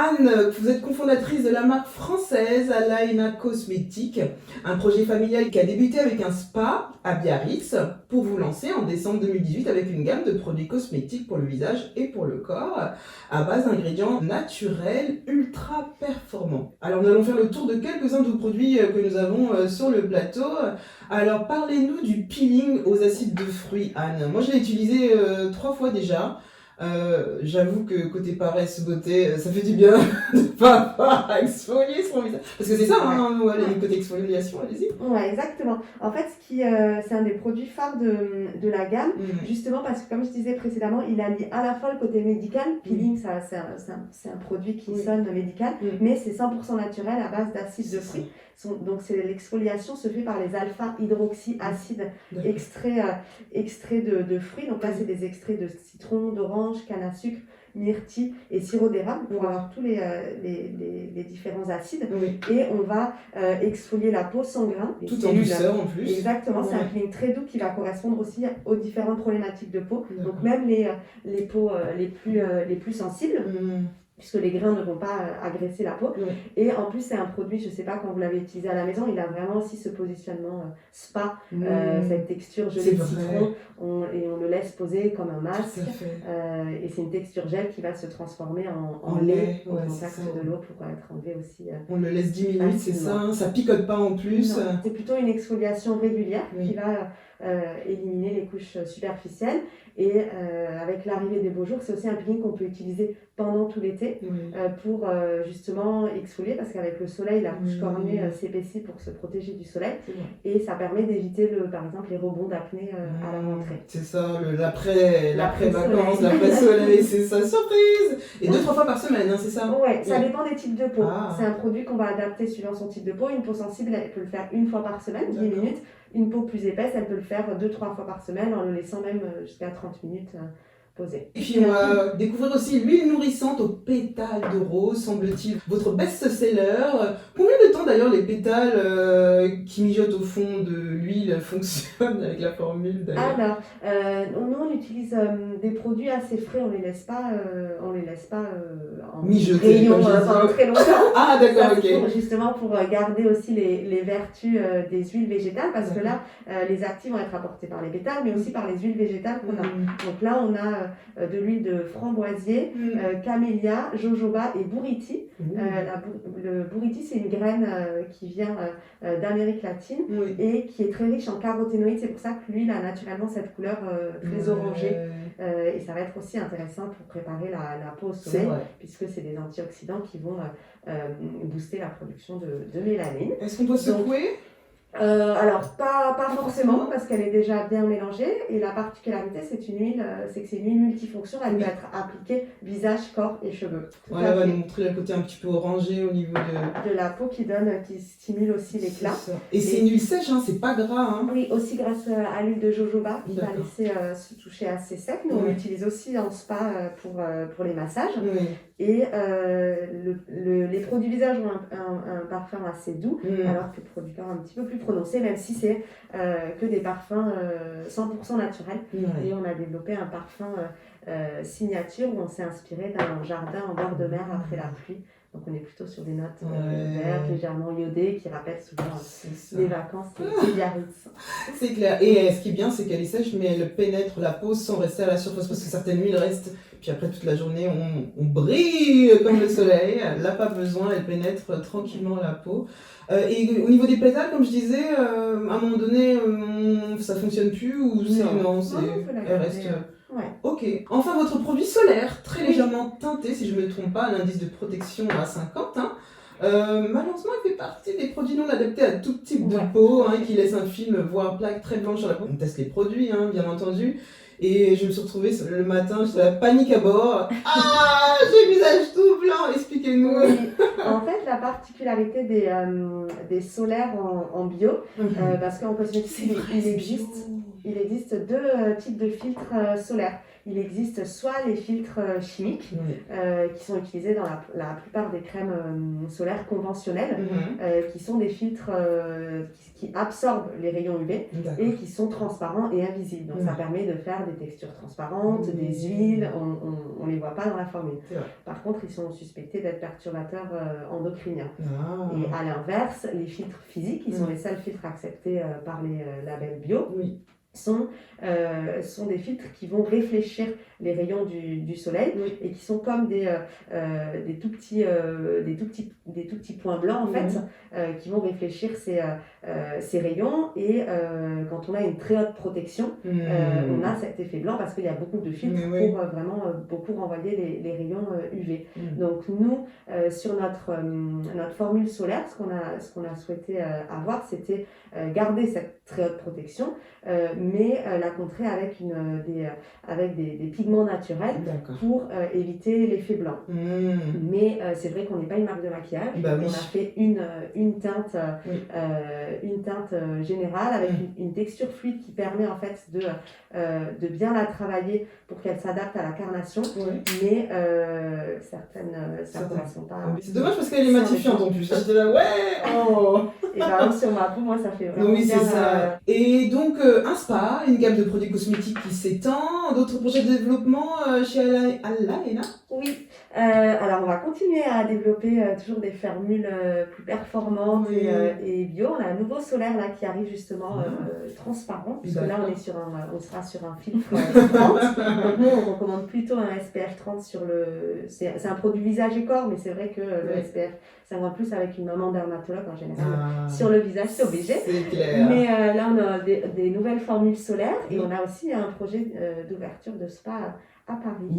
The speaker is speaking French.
Anne, vous êtes cofondatrice de la marque française Alaina Cosmétiques, un projet familial qui a débuté avec un spa à Biarritz pour vous lancer en décembre 2018 avec une gamme de produits cosmétiques pour le visage et pour le corps à base d'ingrédients naturels ultra performants. Alors nous allons faire le tour de quelques-uns de vos produits que nous avons sur le plateau. Alors parlez-nous du peeling aux acides de fruits, Anne. Moi je l'ai utilisé 3 fois déjà. J'avoue que côté paresse, beauté, ça fait du bien de pas avoir à exfolier son visage. Parce que c'est ça, hein, ouais, le côté exfoliation, allez-y. Ouais, exactement. En fait, c'est un des produits phares de la gamme, justement parce que, comme je disais précédemment, il allie à la fois le côté médical. Peeling, c'est un produit qui sonne médical, mais c'est 100% naturel à base d'acides de fruits. Donc, l'exfoliation se fait par les alpha-hydroxyacides extraits de fruits. Donc là, c'est des extraits de citron, d'orange, canne à sucre, myrtille et sirop d'érable pour avoir tous les différents acides. Et on va exfolier la peau sans grains. Tout en douceur en plus. Exactement, c'est un peeling très doux qui va correspondre aussi aux différentes problématiques de peau. Donc même les peaux les plus sensibles. Puisque les grains ne vont pas agresser la peau. Et en plus, c'est un produit, je ne sais pas quand vous l'avez utilisé à la maison, il a vraiment aussi ce positionnement spa, cette texture gelée de citron, et on le laisse poser comme un masque. Et c'est une texture gel qui va se transformer en lait au contact de l'eau pour être enlevé aussi. On le laisse 10 minutes, c'est ça, hein, ça picote pas en plus. C'est plutôt une exfoliation régulière qui va éliminer les couches superficielles. Et avec l'arrivée des beaux jours, c'est aussi un peeling qu'on peut utiliser pendant tout l'été pour justement exfolier, parce qu'avec le soleil, la couche cornée s'épaissit pour se protéger du soleil. Et ça permet d'éviter, par exemple, les rebonds d'acné à la rentrée. C'est ça, l'après-vacances, l'après-soleil, c'est ça, surprise. Et 2-3 fois par semaine, hein, c'est ça? Ouais, ça dépend des types de peau. C'est un produit qu'on va adapter suivant son type de peau. Une peau sensible, elle peut le faire 1 fois par semaine, 10 minutes. Une peau plus épaisse, elle peut le faire 2-3 fois par semaine en le laissant même jusqu'à 30 minutes posé. Et puis on va découvrir aussi l'huile nourrissante aux pétales de rose, semble-t-il, votre best-seller. Combien de temps d'ailleurs les pétales qui mijotent au fond de l'huile fonctionnent avec la formule d'ailleurs? Alors, nous on utilise des produits assez frais, on les laisse pas en mijoter rayon pendant très longtemps. Ah d'accord, ok. Justement pour garder aussi les vertus des huiles végétales, parce que là, les actifs vont être apportés par les pétales, mais aussi par les huiles végétales qu'on a. Donc là, on a de l'huile de framboisier, camélia, jojoba et bouriti. Le bouriti, c'est une graine qui vient d'Amérique latine et qui est très riche en caroténoïdes. C'est pour ça que l'huile a naturellement cette couleur très orangée. Et ça va être aussi intéressant pour préparer la peau au soleil, puisque c'est des antioxydants qui vont booster la production de mélanine. Est-ce qu'on doit secouer? Alors pas forcément, parce qu'elle est déjà bien mélangée, et la particularité c'est que c'est une huile multifonction. Elle peut être appliquée visage, corps et cheveux. Voilà, elle va nous montrer le côté un petit peu orangé au niveau de la peau qui stimule aussi l'éclat. Et c'est une huile sèche, hein, c'est pas gras. Hein. Oui, aussi grâce à l'huile de jojoba qui va laisser se toucher assez sec. Nous on l'utilise aussi en spa pour les massages. Et les produits visage ont un parfum assez doux, alors que le produit corps un petit peu plus prononcé, même si c'est que des parfums 100% naturels. Et on a développé un parfum signature où on s'est inspiré d'un jardin en bord de mer après la pluie. Donc on est plutôt sur des notes vertes, légèrement iodées, qui rappellent souvent les vacances de Biarritz. C'est clair. Et ce qui est bien, c'est qu'elle est sèche, mais elle pénètre la peau sans rester à la surface, parce que certaines huiles restent, puis après toute la journée, on brille comme le soleil. Elle n'a pas besoin, elle pénètre tranquillement la peau. Et au niveau des pétales, comme je disais, à un moment donné, ça fonctionne plus ou elle reste. Ok. Enfin, votre produit solaire, très légèrement teinté, si je ne me trompe pas, l'indice de protection à 50. Hein. Malheureusement, il fait partie des produits non adaptés à tout type de peau, qui laissent un film, voire plaque très blanche sur la peau. On teste les produits, bien entendu. Et je me suis retrouvée le matin, j'étais la panique à bord. Ah, j'ai le visage tout blanc, expliquez-nous. Oui. En fait, la particularité des solaires en bio, parce qu'en cosmétique, il existe 2 types de filtres solaires il existe soit les filtres chimiques qui sont utilisés dans la plupart des crèmes solaires conventionnelles, qui sont des filtres qui absorbent les rayons UV et qui sont transparents et invisibles. Donc ça permet de faire des textures transparentes, des huiles, on ne les voit pas dans la formule. Par contre, ils sont suspectés d'être perturbateurs endocriniens. Et à l'inverse, les filtres physiques, qui sont les seuls filtres acceptés par les labels bio, sont des filtres qui vont réfléchir les rayons du soleil et qui sont comme des tout petits points blancs en fait, qui vont réfléchir ces rayons et quand on a une très haute protection, on a cet effet blanc parce qu'il y a beaucoup de filtres pour vraiment beaucoup renvoyer les rayons UV. Donc nous, sur notre formule solaire, ce qu'on a souhaité avoir, c'était garder cette très haute protection, mais la contrer avec des pigments naturels pour éviter l'effet blanc. Mais c'est vrai qu'on n'est pas une marque de maquillage, on a fait une teinte générale avec une texture fluide qui permet en fait de bien la travailler pour qu'elle s'adapte à la carnation, mais certaines ça ne correspond pas. C'est dommage parce qu'elle est matifiante en plus. J'étais là, Et par exemple sur ma peau, moi ça fait vraiment bien. C'est ça. Et donc un spa, une gamme de produits cosmétiques qui s'étend, d'autres projets de développement chez Alaena? Oui, alors on va continuer à développer toujours des formules plus performantes et bio. On a un nouveau solaire là qui arrive justement transparent, puisque là on sera sur un filtre 30. Donc nous on recommande plutôt un SPF 30 c'est un produit visage et corps, mais c'est vrai que le SPF 50+ avec une maman dermatologue en général sur le visage, c'est obligé. C'est clair. Mais là on a des nouvelles formules solaires et on a aussi un projet d'ouverture de spa à Paris.